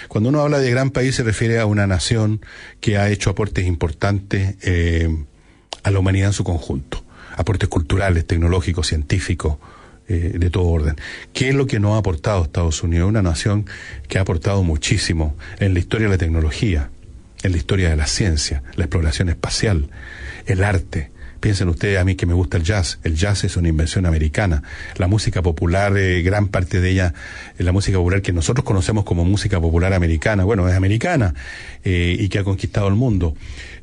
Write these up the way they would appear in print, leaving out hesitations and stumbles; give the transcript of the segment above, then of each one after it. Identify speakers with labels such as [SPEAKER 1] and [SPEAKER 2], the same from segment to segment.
[SPEAKER 1] Cuando uno habla de gran país se refiere a una nación que ha hecho aportes importantes a la humanidad en su conjunto, aportes culturales, tecnológicos, científicos, de todo orden. ¿Qué es lo que nos ha aportado Estados Unidos? Una nación que ha aportado muchísimo en la historia de la tecnología, en la historia de la ciencia, la exploración espacial, el arte. Piensen ustedes, a mí que me gusta el jazz es una invención americana. La música popular, gran parte de ella, la música popular que nosotros conocemos como música popular americana, bueno, es americana, y que ha conquistado el mundo.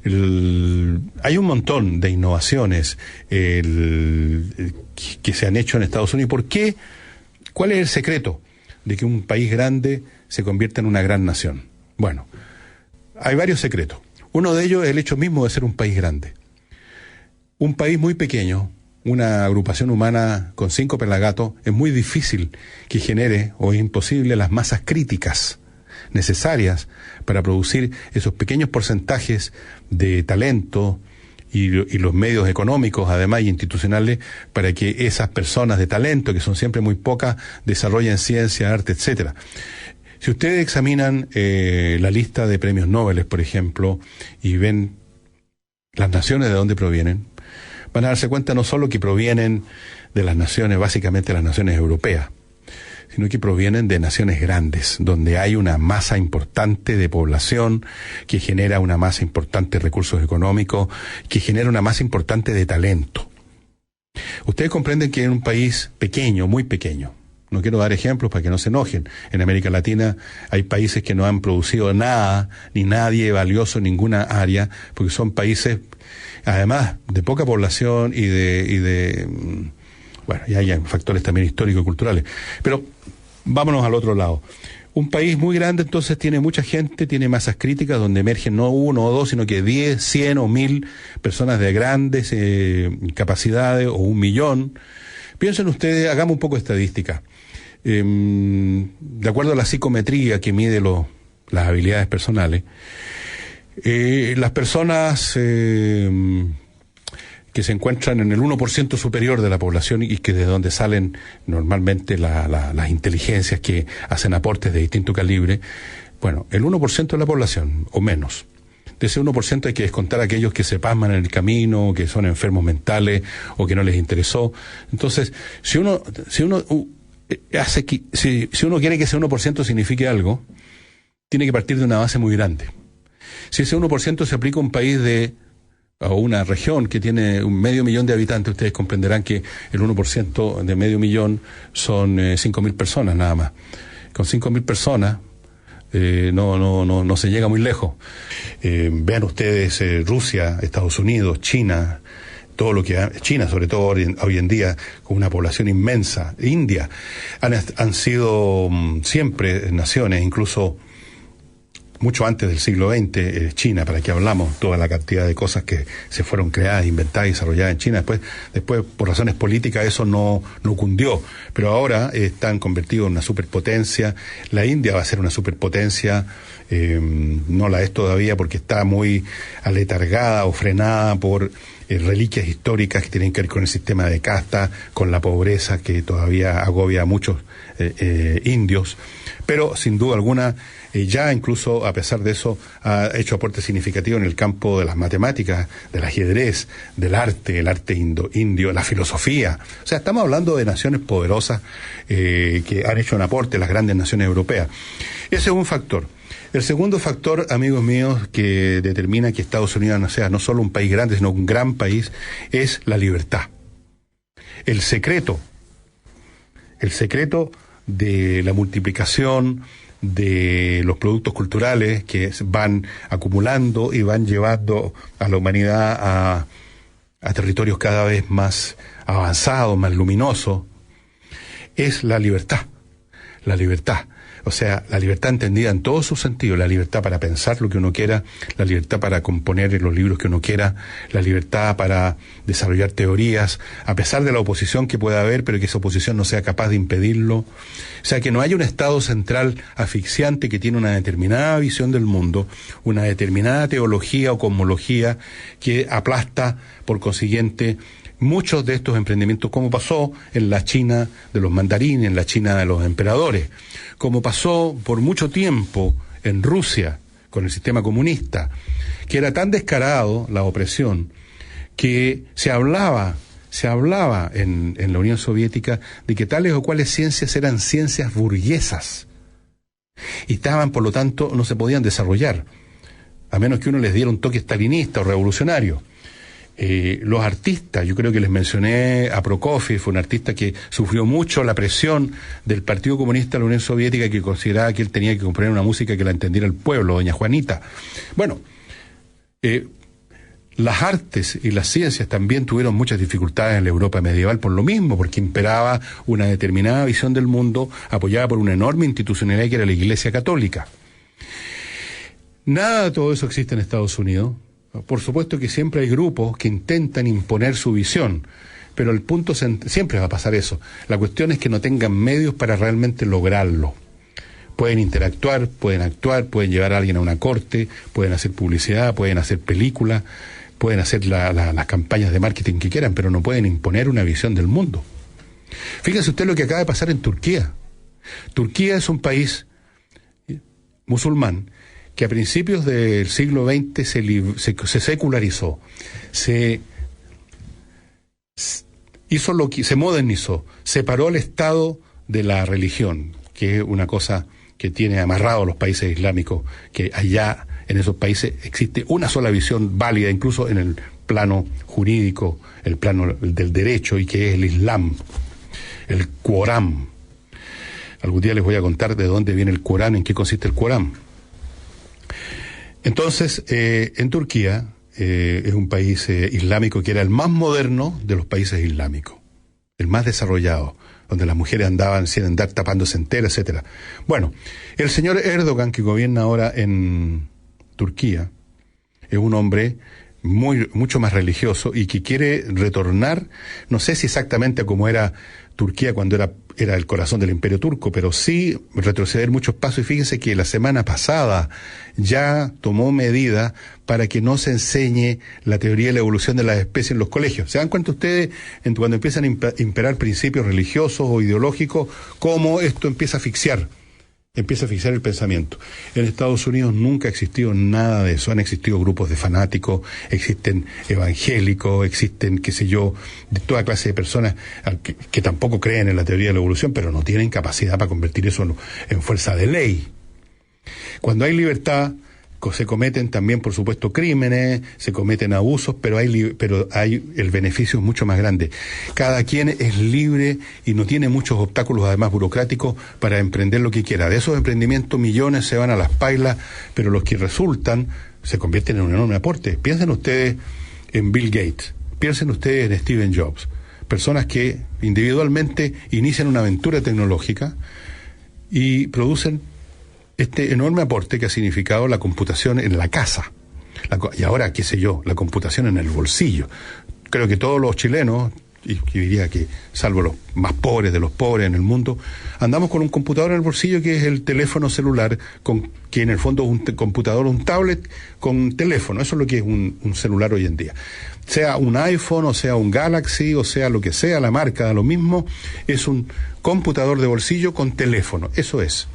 [SPEAKER 1] Hay un montón de innovaciones que se han hecho en Estados Unidos. ¿Por qué? ¿Cuál es el secreto de que un país grande se convierta en una gran nación? Bueno, hay varios secretos. Uno de ellos es el hecho mismo de ser un país grande. Un país muy pequeño, una agrupación humana con 5 pelagatos, es muy difícil que genere, o es imposible, las masas críticas necesarias para producir esos pequeños porcentajes de talento y los medios económicos, además, y institucionales, para que esas personas de talento, que son siempre muy pocas, desarrollen ciencia, arte, etcétera. Si ustedes examinan la lista de premios Nobel, por ejemplo, y ven las naciones de donde provienen, van a darse cuenta no solo que provienen de las naciones, básicamente las naciones europeas, sino que provienen de naciones grandes, donde hay una masa importante de población, que genera una masa importante de recursos económicos, que genera una masa importante de talento. Ustedes comprenden que en un país pequeño, muy pequeño, no quiero dar ejemplos para que no se enojen, en América Latina hay países que no han producido nada, ni nadie valioso en ninguna área, porque son países, además, de poca población y bueno, y hay factores también históricos y culturales. Pero vámonos al otro lado. Un país muy grande entonces tiene mucha gente, tiene masas críticas donde emergen no 1 o 2, sino que 10, 100 o 1000 personas de grandes capacidades, o 1 millón. Piensen ustedes, hagamos un poco de estadística. De acuerdo a la psicometría que mide las habilidades personales, las personas que se encuentran en el 1% superior de la población, y que de donde salen normalmente las inteligencias que hacen aportes de distinto calibre, bueno, el 1% de la población, o menos. De ese 1% hay que descontar a aquellos que se pasman en el camino, que son enfermos mentales, o que no les interesó. Entonces, si uno quiere que ese 1% signifique algo, tiene que partir de una base muy grande. Si ese 1% se aplica a un país o una región que tiene 500.000 de habitantes, ustedes comprenderán que el 1% de 500.000 son 5.000 personas nada más. Con 5.000 personas no se llega muy lejos. Vean ustedes Rusia, Estados Unidos, China, todo lo que China, sobre todo hoy en día, con una población inmensa, India, han sido siempre naciones, incluso mucho antes del siglo XX, China, para que hablamos, toda la cantidad de cosas que se fueron creadas, inventadas y desarrolladas en China. Después por razones políticas eso no cundió, pero ahora están convertidos en una superpotencia. La India va a ser una superpotencia, no la es todavía porque está muy aletargada o frenada por reliquias históricas que tienen que ver con el sistema de casta, con la pobreza que todavía agobia a muchos indios, pero sin duda alguna ya incluso a pesar de eso ha hecho aportes significativos en el campo de las matemáticas, del ajedrez, del arte, el arte indio, la filosofía. O sea, estamos hablando de naciones poderosas que han hecho un aporte, las grandes naciones europeas. Ese es un factor. El segundo factor, amigos míos, que determina que Estados Unidos no sea no solo un país grande, sino un gran país, es la libertad. El secreto de la multiplicación de los productos culturales que van acumulando y van llevando a la humanidad a territorios cada vez más avanzados, más luminosos, es la libertad. La libertad. O sea, la libertad entendida en todo su sentido, la libertad para pensar lo que uno quiera, la libertad para componer los libros que uno quiera, la libertad para desarrollar teorías, a pesar de la oposición que pueda haber, pero que esa oposición no sea capaz de impedirlo. O sea, que no haya un Estado central asfixiante que tiene una determinada visión del mundo, una determinada teología o cosmología que aplasta, por consiguiente, muchos de estos emprendimientos, como pasó en la China de los mandarines, en la China de los emperadores, como pasó por mucho tiempo en Rusia, con el sistema comunista, que era tan descarado la opresión, que se hablaba en la Unión Soviética de que tales o cuales ciencias eran ciencias burguesas, y estaban, por lo tanto, no se podían desarrollar, a menos que uno les diera un toque stalinista o revolucionario. Los artistas, yo creo que les mencioné a Prokofiev, fue un artista que sufrió mucho la presión del Partido Comunista de la Unión Soviética, que consideraba que él tenía que componer una música que la entendiera el pueblo, doña Juanita. Bueno, las artes y las ciencias también tuvieron muchas dificultades en la Europa medieval por lo mismo, porque imperaba una determinada visión del mundo apoyada por una enorme institucionalidad que era la Iglesia Católica. Nada de todo eso existe en Estados Unidos. Por supuesto que siempre hay grupos que intentan imponer su visión, pero el punto siempre va a pasar eso. La cuestión es que no tengan medios para realmente lograrlo. Pueden interactuar, pueden actuar, pueden llevar a alguien a una corte, pueden hacer publicidad, pueden hacer películas, pueden hacer las campañas de marketing que quieran, pero no pueden imponer una visión del mundo. Fíjense usted lo que acaba de pasar en Turquía. Turquía es un país musulmán que a principios del siglo XX se secularizó, se modernizó, separó el Estado de la religión, que es una cosa que tiene amarrado a los países islámicos, que allá en esos países existe una sola visión válida, incluso en el plano jurídico, el plano del derecho, y que es el Islam, el Corán. Algún día les voy a contar de dónde viene el Corán, en qué consiste el Corán. Entonces, en Turquía es un país islámico que era el más moderno de los países islámicos, el más desarrollado, donde las mujeres andaban sin andar tapándose enteras, etcétera. Bueno, el señor Erdogan, que gobierna ahora en Turquía, es un hombre mucho más religioso y que quiere retornar, no sé si exactamente como era Turquía cuando era el corazón del Imperio Turco, pero sí retroceder muchos pasos. Y fíjense que la semana pasada ya tomó medidas para que no se enseñe la teoría de la evolución de las especies en los colegios. ¿Se dan cuenta ustedes cuando empiezan a imperar principios religiosos o ideológicos, cómo esto empieza a asfixiar el pensamiento? En Estados Unidos nunca ha existido nada de eso. Han existido grupos de fanáticos, existen evangélicos, existen, qué sé yo, de toda clase de personas que tampoco creen en la teoría de la evolución, pero no tienen capacidad para convertir eso en fuerza de ley. Cuando hay libertad, se cometen también, por supuesto, crímenes, se cometen abusos, pero hay el beneficio es mucho más grande. Cada quien es libre y no tiene muchos obstáculos, además burocráticos, para emprender lo que quiera. De esos emprendimientos, millones se van a las pailas, pero los que resultan se convierten en un enorme aporte. Piensen ustedes en Bill Gates, piensen ustedes en Steve Jobs, personas que individualmente inician una aventura tecnológica y producen este enorme aporte que ha significado la computación en la casa. Y ahora, qué sé yo, la computación en el bolsillo. Creo que todos los chilenos, y diría que salvo los más pobres de los pobres en el mundo, andamos con un computador en el bolsillo, que es el teléfono celular, que en el fondo es un computador, un tablet con teléfono. Eso es lo que es un celular hoy en día. Sea un iPhone, o sea un Galaxy, o sea lo que sea, la marca da lo mismo, es un computador de bolsillo con teléfono. Eso es.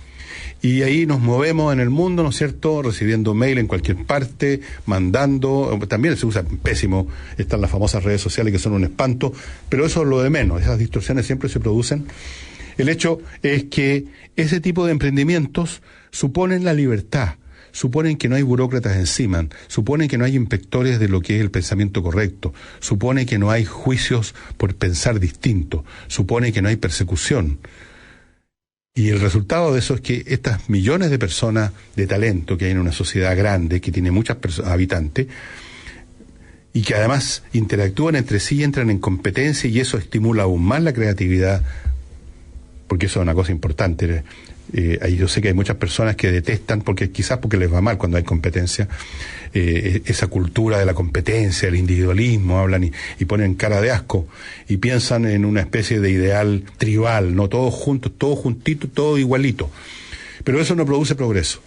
[SPEAKER 1] Y ahí nos movemos en el mundo, ¿no es cierto?, recibiendo mail en cualquier parte, mandando, también se usa pésimo, están las famosas redes sociales que son un espanto, pero eso es lo de menos, esas distorsiones siempre se producen. El hecho es que ese tipo de emprendimientos suponen la libertad, suponen que no hay burócratas encima, suponen que no hay inspectores de lo que es el pensamiento correcto, supone que no hay juicios por pensar distinto, supone que no hay persecución. Y el resultado de eso es que estas millones de personas de talento que hay en una sociedad grande, que tiene muchas habitantes, y que además interactúan entre sí y entran en competencia, y eso estimula aún más la creatividad, porque eso es una cosa importante. Ahí yo sé que hay muchas personas que detestan, quizás porque les va mal cuando hay competencia, esa cultura de la competencia, el individualismo, hablan y ponen cara de asco, y piensan en una especie de ideal tribal, no todos juntos, todos juntitos, todo igualito. Pero eso no produce progreso.